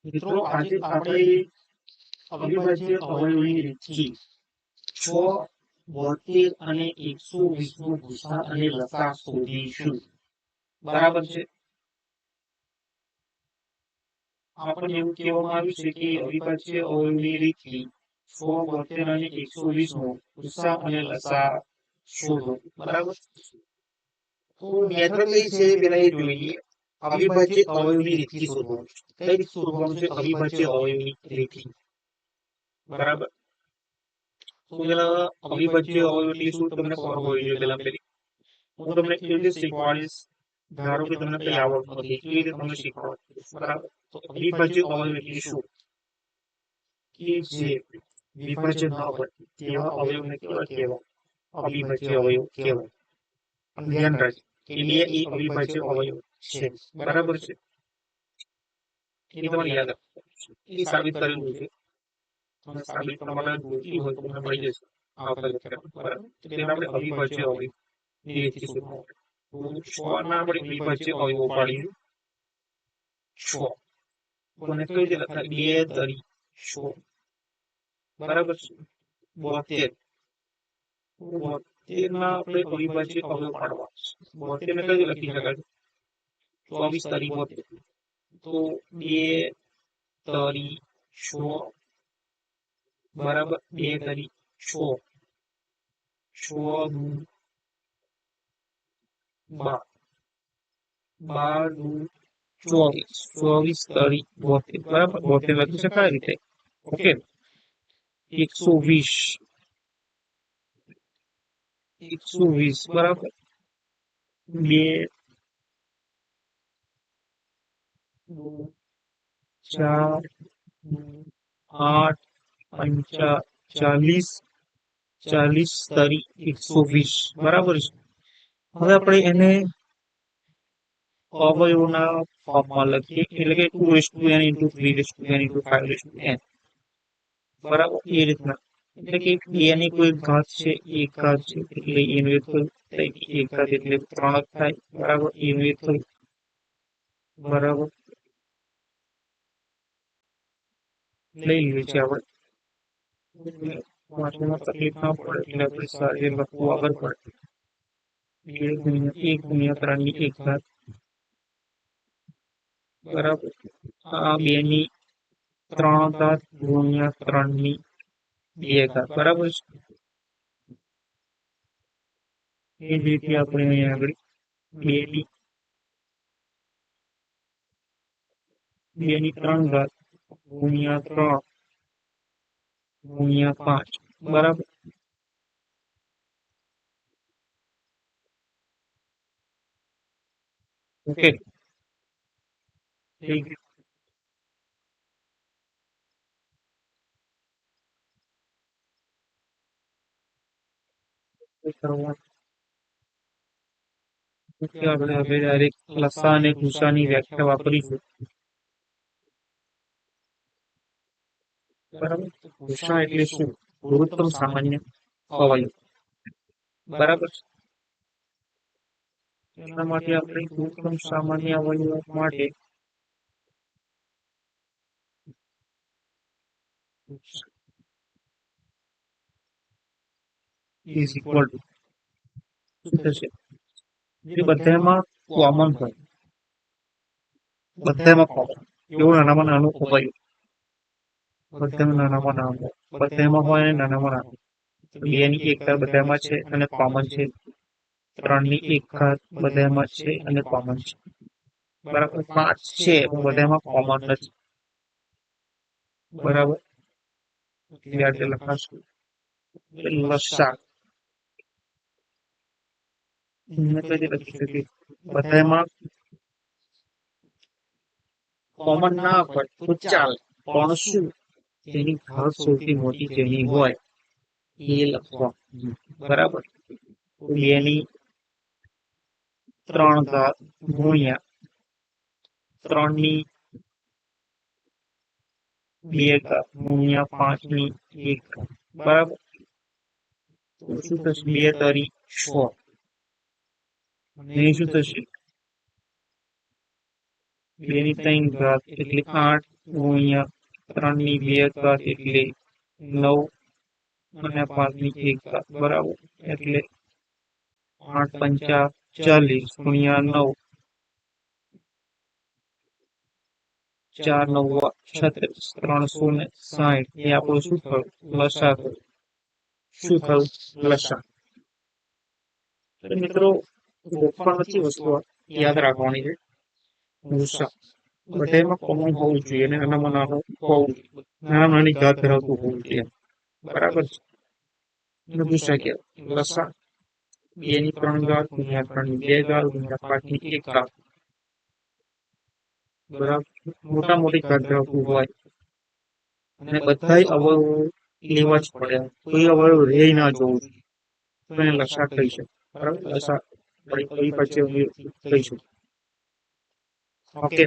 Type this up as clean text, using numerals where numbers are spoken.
મિત્રો આજે આપણે અવિભાજ્ય અવયવોની રીતથી 6, 72 અને 120 નો ગુસા અને લસા શોધીશું. બરાબર છે. આપણને એવું કહેવામાં આવ્યું છે કે અવિભાજ્ય અવયવોની રીતથી 6, 72 અને 120 નો ગુસા અને લસા શોધો. બરાબર. તો મેથડ કઈ છે પેલા એ જોઈએ. અવિભાજ્ય અવયવની રીતથી શોધવાનું છે. કઈ રીતે શોધવાનું છે? અવિભાજ્ય અવયવની રીતથી. બરાબર. તો પેલા અવિભાજ્ય અવયવ એટલે શું તમને ખબર હોવી જોઈએ. પેલા હું તમને કેવી રીતે શીખવાડીશ. ધારો કે તમને કઈ આવડતું નથી, કેવી રીતે તમને શીખવાડીશ. બરાબર. તો અવિભાજ્ય અવયવ એટલે શું? કે જે વિભાજ્ય ન હોય તેવા અવયવને કેવા કહેવાય? અવિભાજ્ય અવયવ કહેવાય. ધ્યાન રાખજો કે બે એ અવિભાજ્ય અવયવ છે. બરાબર છે. એ તમારે યાદ રાખવું. એ સાબિત કરેલું છે. અને સાબિત તમારે જોઈતી હોય તો મને મળી જશે આવતા લેક્ચરમાં. બરાબર. તો તેને આપણે અવિભાજ્ય અવયવ ની રીતથી શોધવાનું. તો 6 ના આપણે અવિભાજ્ય અવયવો પાડીશું. 6 કોને કઈ રીતે લખાય? 2 તરી 6. બરાબર છે. 72 ના આપણે અવિભાજ્ય અવયવ પાડવા. 72 ને કઈ રીતે લખી શકાય? 24 તરી 72. તો 2 તરી 6. બરાબર. 2 તરી 6. 6 દુ 12. 12 દુ 24. 24 તરી 72. બરાબર. 72 લખી શકાય રીતે. ઓકે. 120. 120. બરાબર. 2 4 8 5 40. 40 તરી 120. બરાબર છે. હવે આપણે એને અવયવોના ફોર્મમાં લખીએ, એટલે કે 2n into 3n into 5n. બરાબર. એ રીતના. એટલે કે બે ની કોઈ ઘાત છે, એક ઘાત છે, એટલે એનું એક એક ઘાત એટલે 3 થાય. બરાબર. એનું એક બરાબર લઈ લઈએ છીએ આપણે. વાંચવામાં તકલીફ ના પડે એટલે આપણે સારી લખવું આગળ પડે. 1 ગુણ્યા 3 ની 1 ઘાત. બરાબર. આ 2 ની 3 ઘાત ગુણ્યા 3 ની 2 ઘાત. બરાબર છે. એ જ રીતે આપણે અહીંયા આગળ 2 ની 3 ઘાત ગુણ્યા 3 ગુણ્યા 5. બરાબર. ઓકે. થઈ ગયું. આપણે હવે ડાયરેક્ટ લસા અને ગુસાની વ્યાખ્યા વાપરીશું. બરાબર. ગુસા એટલે શું? ગુરુત્તમ સામાન્ય અવયવ. બરાબર. એના માટે આપણે ગુરુત્તમ સામાન્ય અવયવ માટે ઇઝ ઇક્વલ ટુ શું થશે? જે બધામાં કોમન હોય, બધામાં કોમન એવું નાનામાં નાનું અવયવ, બધામાં નાનામાં નાનું, બધામાં હોય અને નાનામાં નાનું. 2 ની 1 ઘાત બધામાં છે અને કોમન છે. 3 ની 1 ઘાત બધામાં છે અને કોમન છે. બરાબર. 5 છે પણ બધામાં કોમન નથી. બરાબર. એટલે લખાશું લસા. લખી શકીએ બધામાં કોમન ના હોય તો ચાલે, પણ શું તેની ઘાત સૌથી મોટી જેની હોય એ લખવા. બરાબર. 2 ની 3 ઘાત ગુણ્યા 3 ની 2 ઘાત ગુણ્યા 5 ની 1 ઘાત. બરાબર. તો શું થશે? 2 તરી 6. શું થશે? 2 ની 3 ઘાત એટલે 8 ગુણ્યા 3 ની 2 ઘાત એટલે 9 અને 5 ની 1 ઘાત બરાબર એટલે 8 પંચા 40 ગુણ્યા 9 4 9 36 360 એ આપણું શું થયું લસા થયું. શું થયું લસા. તો મિત્રો ગોખણ નથી વસ્તુ યાદ રાખવાની છે. ગુસ્સા બધામાં કોમન હોવું જોઈએ અને નાનામાં નાનું હોવું જોઈએ. નાની ઘાત ધરાવતું હોવું જોઈએ. બરાબર છે. ગુસ્સા કહેવાય લસા 2 ની 3 ઘાત ગુણ્યા 3 ની 2 ઘાત ગુણ્યા 5 ની 1 ઘાત બરાબર. મોટા મોટી ઘાત ધરાવતું હોય અને બધા અવયવો લેવા જ પડે. કોઈ અવયવ રે ના જોવું જોઈએ તો એને લસા કહી શકે. બરાબર લસા અવિભાજ્ય કહીશું. ઓકે.